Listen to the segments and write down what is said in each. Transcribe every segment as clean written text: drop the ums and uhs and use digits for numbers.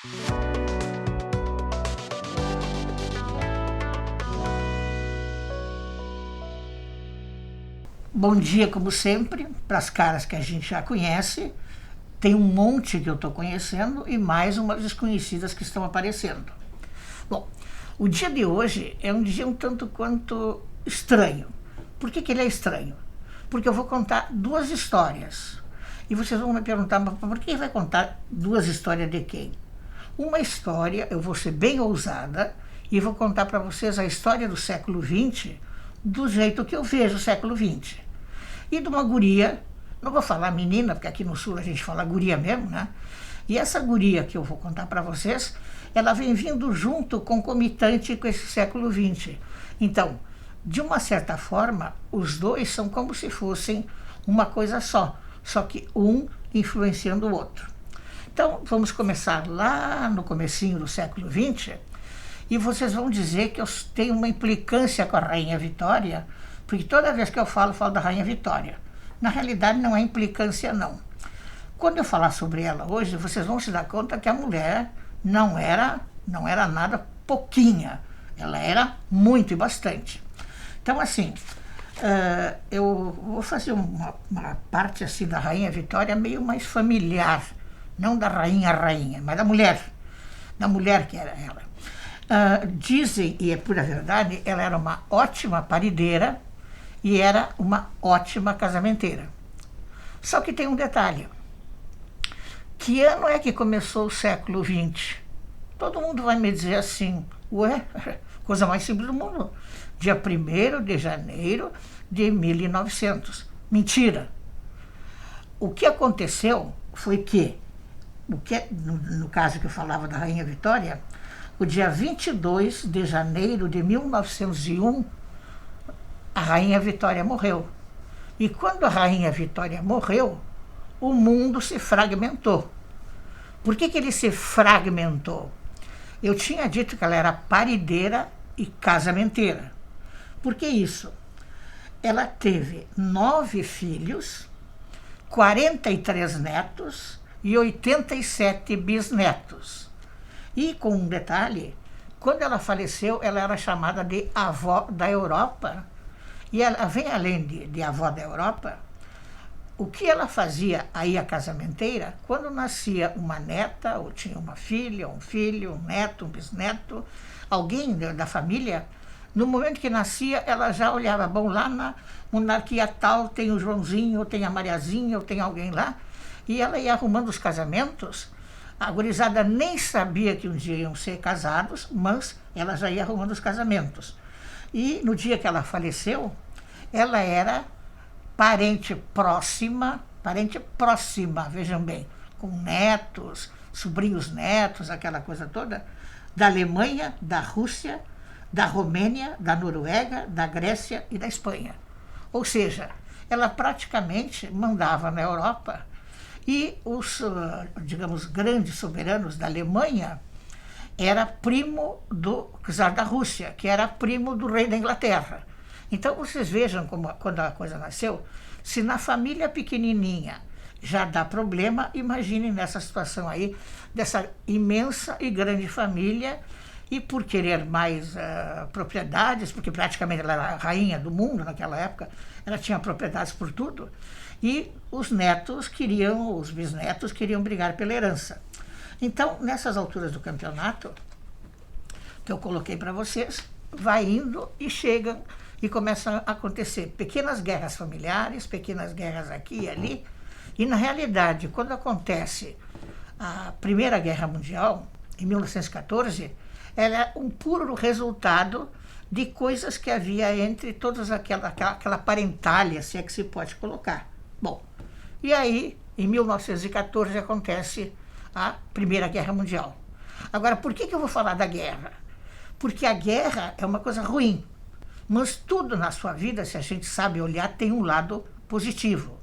Bom dia, como sempre, para as caras que a gente já conhece. Tem um monte que eu estou conhecendo e mais umas desconhecidas que estão aparecendo. Bom, o dia de hoje é um dia um tanto quanto estranho. Por que ele é estranho? Porque eu vou contar duas histórias. E vocês vão me perguntar, mas por que vai contar duas histórias de quem? Uma história, eu vou ser bem ousada, e vou contar para vocês a história do século XX, do jeito que eu vejo o século XX. E de uma guria, não vou falar menina, porque aqui no sul a gente fala guria mesmo, né? E essa guria que eu vou contar para vocês, ela vem vindo junto, concomitante com esse século XX. Então, de uma certa forma, os dois são como se fossem uma coisa só que um influenciando o outro. Então, vamos começar lá no comecinho do século XX, e vocês vão dizer que eu tenho uma implicância com a Rainha Vitória, porque toda vez que eu falo da Rainha Vitória. Na realidade, não é implicância, não. Quando eu falar sobre ela hoje, vocês vão se dar conta que a mulher não era nada pouquinha. Ela era muito e bastante. Então, assim, eu vou fazer uma parte assim da Rainha Vitória meio mais familiar. Não da rainha, mas da mulher que era ela. Dizem, e é pura verdade, ela era uma ótima parideira e era uma ótima casamenteira. Só que tem um detalhe. Que ano é que começou o século XX? Todo mundo vai me dizer assim, ué, coisa mais simples do mundo. Dia 1º de janeiro de 1900. Mentira. O que aconteceu foi que, no caso que eu falava da Rainha Vitória, o dia 22 de janeiro de 1901, a Rainha Vitória morreu. E quando a Rainha Vitória morreu, o mundo se fragmentou. Por que ele se fragmentou? Eu tinha dito que ela era parideira e casamenteira. Por que isso? Ela teve 9 filhos, 43 netos e 87 bisnetos. E com um detalhe, quando ela faleceu, ela era chamada de avó da Europa. E ela vem além de avó da Europa, o que ela fazia aí, a casamenteira, quando nascia uma neta, ou tinha uma filha, um filho, um neto, um bisneto, alguém da família, no momento que nascia, ela já olhava, bom, lá na monarquia tal tem o Joãozinho, ou tem a Mariazinha, ou tem alguém lá, e ela ia arrumando os casamentos. A gurizada nem sabia que um dia iam ser casados, mas ela já ia arrumando os casamentos. E no dia que ela faleceu, ela era parente próxima, vejam bem, com netos, sobrinhos netos, aquela coisa toda, da Alemanha, da Rússia, da Romênia, da Noruega, da Grécia e da Espanha. Ou seja, ela praticamente mandava na Europa, e os, digamos, grandes soberanos da Alemanha era primo do czar da Rússia, que era primo do rei da Inglaterra. Então, vocês vejam quando a coisa nasceu, se na família pequenininha já dá problema, imaginem nessa situação aí, dessa imensa e grande família, e por querer mais propriedades, porque praticamente ela era a rainha do mundo naquela época, ela tinha propriedades por tudo, e os bisnetos queriam brigar pela herança. Então, nessas alturas do campeonato, que eu coloquei para vocês, vai indo e chega e começam a acontecer pequenas guerras familiares, pequenas guerras aqui e ali. E, na realidade, quando acontece a Primeira Guerra Mundial, em 1914, ela é um puro resultado de coisas que havia entre todas aquela parentalha, se é que se pode colocar. Bom, e aí, em 1914, acontece a Primeira Guerra Mundial. Agora, por que eu vou falar da guerra? Porque a guerra é uma coisa ruim. Mas tudo na sua vida, se a gente sabe olhar, tem um lado positivo.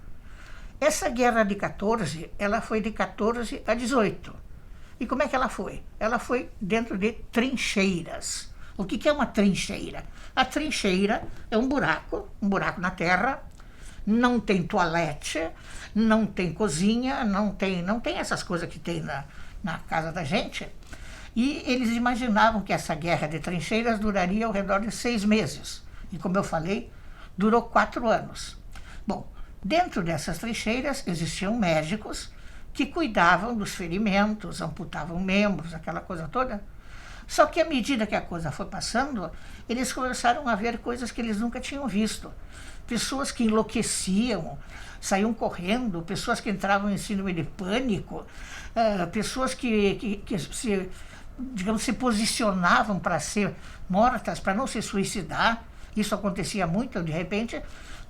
Essa guerra de 14, ela foi de 14 a 18. E como é que ela foi? Ela foi dentro de trincheiras. O que é uma trincheira? A trincheira é um buraco na terra, não tem toalete, não tem cozinha, não tem essas coisas que tem na casa da gente, e eles imaginavam que essa guerra de trincheiras duraria ao redor de 6 meses. E como eu falei, durou 4 anos. Bom, dentro dessas trincheiras existiam médicos que cuidavam dos ferimentos, amputavam membros, aquela coisa toda. Só que à medida que a coisa foi passando, eles começaram a ver coisas que eles nunca tinham visto. Pessoas que enlouqueciam, saíam correndo, pessoas que entravam em síndrome de pânico, pessoas que se posicionavam para ser mortas, para não se suicidar. Isso acontecia muito, de repente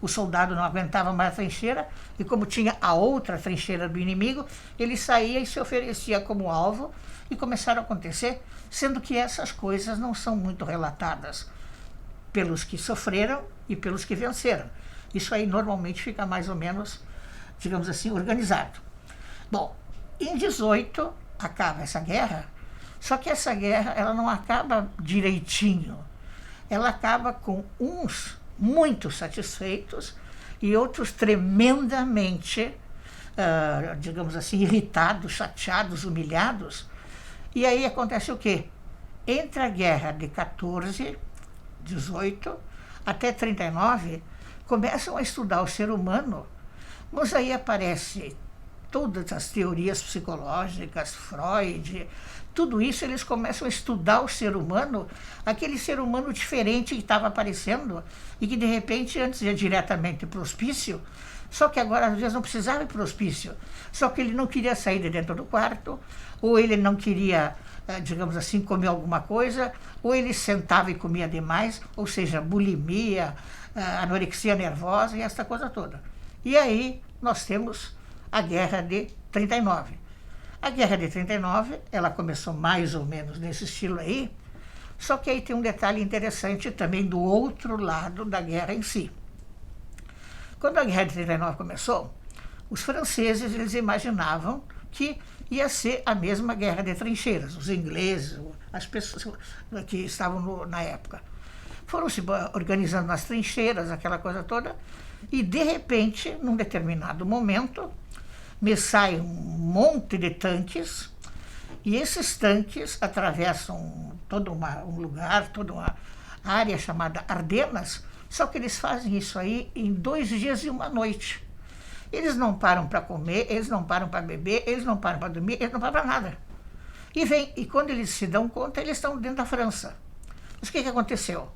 o soldado não aguentava mais a trincheira e como tinha a outra trincheira do inimigo, ele saía e se oferecia como alvo e começaram a acontecer, sendo que essas coisas não são muito relatadas pelos que sofreram e pelos que venceram. Isso aí normalmente fica mais ou menos, digamos assim, organizado. Bom, em 18 acaba essa guerra, só que essa guerra ela não acaba direitinho. Ela acaba com uns muito satisfeitos e outros tremendamente, digamos assim, irritados, chateados, humilhados. E aí acontece o quê? Entre a guerra de 14, 18 até 39, começam a estudar o ser humano, mas aí aparece todas as teorias psicológicas, Freud, tudo isso eles começam a estudar o ser humano, aquele ser humano diferente que estava aparecendo e que de repente antes ia diretamente para o hospício, só que agora às vezes não precisava ir para o hospício, só que ele não queria sair de dentro do quarto, ou ele não queria, digamos assim, comer alguma coisa, ou ele sentava e comia demais, ou seja, bulimia, anorexia nervosa e essa coisa toda. E aí nós temos a Guerra de 39. A Guerra de 39, ela começou mais ou menos nesse estilo aí, só que aí tem um detalhe interessante também do outro lado da guerra em si. Quando a Guerra de 39 começou, os franceses eles imaginavam que ia ser a mesma guerra de trincheiras, os ingleses, as pessoas que estavam na época. Foram se organizando nas trincheiras, aquela coisa toda, e de repente, num determinado momento, me sai um monte de tanques, e esses tanques atravessam todo um lugar, toda uma área chamada Ardenas, só que eles fazem isso aí em 2 dias e 1 noite. Eles não param para comer, eles não param para beber, eles não param para dormir, eles não param para nada. E quando eles se dão conta, eles estão dentro da França. Mas o que aconteceu?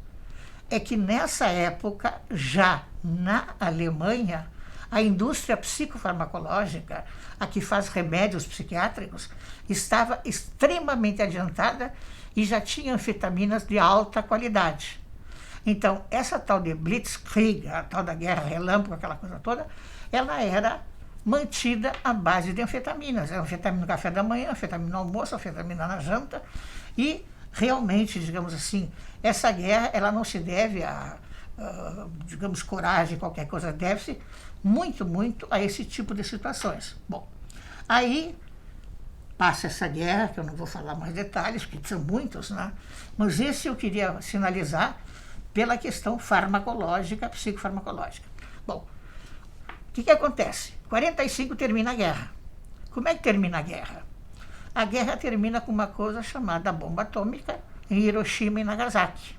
É que nessa época, já na Alemanha, a indústria psicofarmacológica, a que faz remédios psiquiátricos, estava extremamente adiantada e já tinha anfetaminas de alta qualidade. Então, essa tal de Blitzkrieg, a tal da guerra relâmpago, aquela coisa toda, ela era mantida à base de anfetaminas. Era anfetamina no café da manhã, anfetamina no almoço, anfetamina na janta. E, realmente, digamos assim, essa guerra ela não se deve a, digamos, coragem, qualquer coisa, deve-se muito, muito a esse tipo de situações. Bom, aí passa essa guerra, que eu não vou falar mais detalhes, porque são muitos, né? Mas esse eu queria sinalizar pela questão farmacológica, psicofarmacológica. Bom, o que acontece? 45 termina a guerra. Como é que termina a guerra? A guerra termina com uma coisa chamada bomba atômica em Hiroshima e Nagasaki.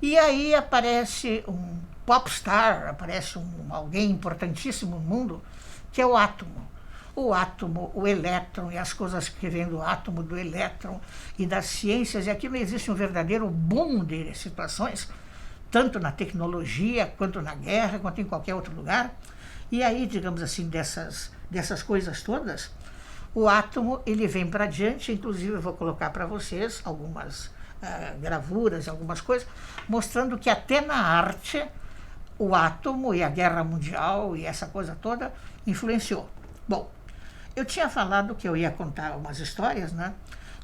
E aí aparece um popstar, aparece alguém importantíssimo no mundo, que é o átomo. O átomo, o elétron e as coisas que vêm do átomo, do elétron e das ciências. E aqui não existe um verdadeiro boom de situações, tanto na tecnologia, quanto na guerra, quanto em qualquer outro lugar. E aí, digamos assim, dessas coisas todas, o átomo ele vem para diante. Inclusive eu vou colocar para vocês algumas gravuras, algumas coisas, mostrando que até na arte o átomo e a guerra mundial e essa coisa toda influenciou. Bom, eu tinha falado que eu ia contar umas histórias, né?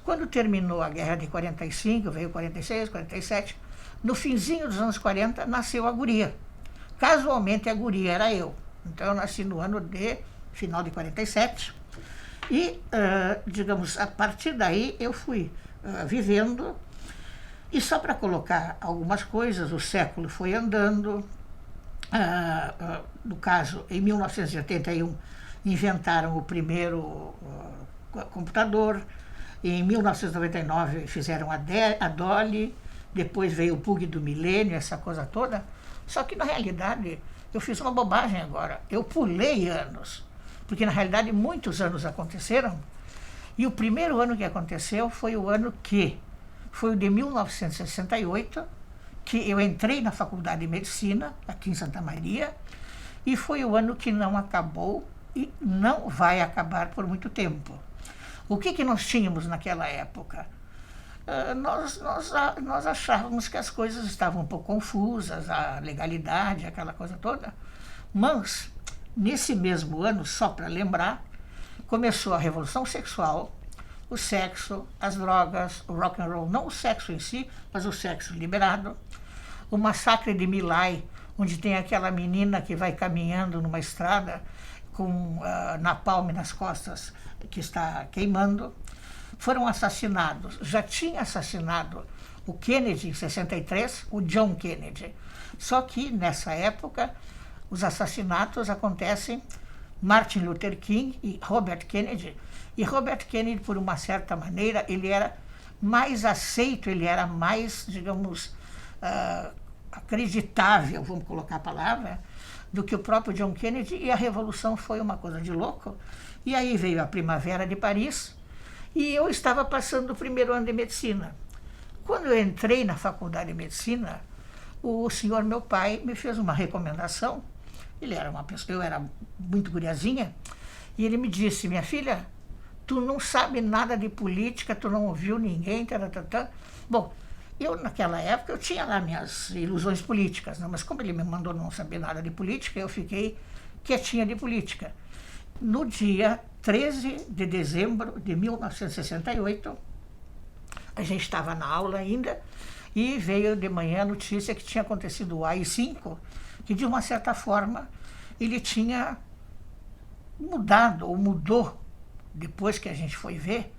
Quando terminou a guerra de 45, veio 46, 47, no finzinho dos anos 40 nasceu a guria. Casualmente a guria era eu. Então eu nasci no ano de final de 47 e, digamos, a partir daí eu fui vivendo. E só para colocar algumas coisas, o século foi andando. No caso, em 1981, inventaram o primeiro computador. Em 1999 fizeram a Dolly, depois veio o bug do milênio, essa coisa toda. Só que, na realidade, eu fiz uma bobagem agora. Eu pulei anos, porque, na realidade, muitos anos aconteceram. E o primeiro ano que aconteceu foi o ano que foi o de 1968, que eu entrei na Faculdade de Medicina, aqui em Santa Maria, e foi o ano que não acabou e não vai acabar por muito tempo. O que nós tínhamos naquela época? Nós achávamos que as coisas estavam um pouco confusas, a legalidade, aquela coisa toda, mas nesse mesmo ano, só para lembrar, começou a Revolução Sexual, o sexo, as drogas, o rock and roll, não o sexo em si, mas o sexo liberado, o massacre de My Lai, onde tem aquela menina que vai caminhando numa estrada com napalm nas costas que está queimando. Foram assassinados, já tinha assassinado o Kennedy em 63, o John Kennedy. Só que nessa época os assassinatos acontecem Martin Luther King e Robert Kennedy. E Robert Kennedy, por uma certa maneira, ele era mais aceito, ele era mais, digamos, acreditável, vamos colocar a palavra, do que o próprio John Kennedy, e a Revolução foi uma coisa de louco. E aí veio a Primavera de Paris, e eu estava passando o primeiro ano de medicina. Quando eu entrei na Faculdade de Medicina, o senhor, meu pai, me fez uma recomendação. Ele era uma pessoa, eu era muito guriazinha, e ele me disse: minha filha, tu não sabe nada de política, tu não ouviu ninguém, taratata. Bom, eu naquela época eu tinha lá minhas ilusões políticas, né? Mas como ele me mandou não saber nada de política, eu fiquei quietinha de política. No dia 13 de dezembro de 1968, a gente estava na aula ainda, e veio de manhã a notícia que tinha acontecido o AI-5, que de uma certa forma ele tinha mudado, ou mudou, depois que a gente foi ver.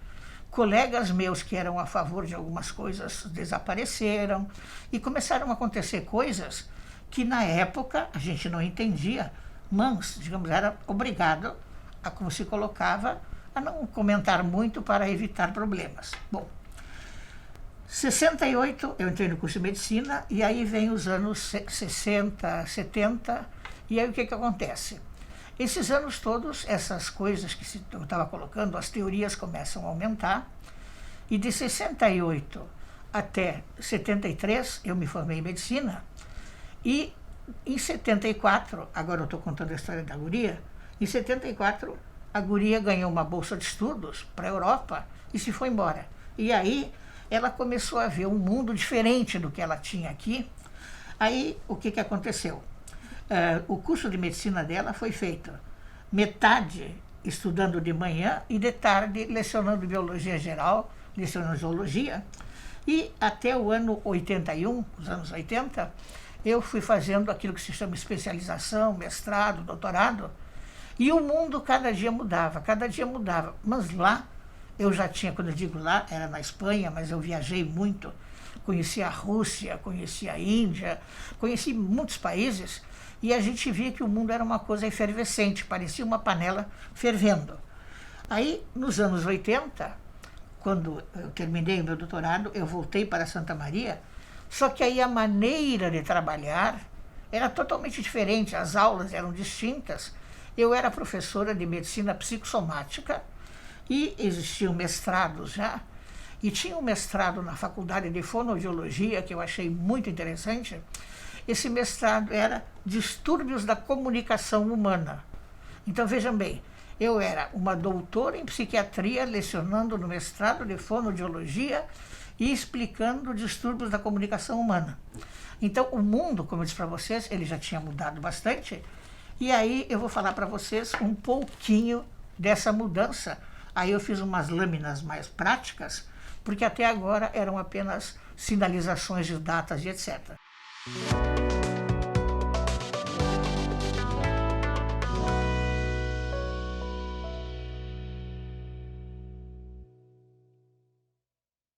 Colegas meus que eram a favor de algumas coisas desapareceram, e começaram a acontecer coisas que na época a gente não entendia, mas, digamos, era obrigado a, como se colocava, a não comentar muito para evitar problemas. Bom, 68 eu entrei no curso de medicina, e aí vem os anos 60, 70, e aí o que acontece? Esses anos todos, essas coisas que eu estava colocando, as teorias começam a aumentar, e de 68 até 73 eu me formei em medicina, e em 74, agora eu estou contando a história da guria, em 74 a guria ganhou uma bolsa de estudos para a Europa e se foi embora. E aí ela começou a ver um mundo diferente do que ela tinha aqui. Aí o que aconteceu? O curso de medicina dela foi feito metade estudando de manhã e de tarde lecionando biologia geral, lecionando zoologia. E até o ano 81, os anos 80, eu fui fazendo aquilo que se chama especialização, mestrado, doutorado, e o mundo cada dia mudava, mas lá eu já tinha, quando eu digo lá, era na Espanha, mas eu viajei muito, conheci a Rússia, conheci a Índia, conheci muitos países, e a gente via que o mundo era uma coisa efervescente, parecia uma panela fervendo. Aí, nos anos 80, quando eu terminei o meu doutorado, eu voltei para Santa Maria, só que aí a maneira de trabalhar era totalmente diferente, as aulas eram distintas. Eu era professora de medicina psicossomática, e existiam mestrados já, e tinha um mestrado na Faculdade de Fonoaudiologia, que eu achei muito interessante. Esse mestrado era Distúrbios da Comunicação Humana. Então, vejam bem, eu era uma doutora em psiquiatria, lecionando no mestrado de Fonoaudiologia e explicando distúrbios da comunicação humana. Então, o mundo, como eu disse para vocês, ele já tinha mudado bastante, e aí eu vou falar para vocês um pouquinho dessa mudança. Aí eu fiz umas lâminas mais práticas, porque até agora eram apenas sinalizações de datas e etc.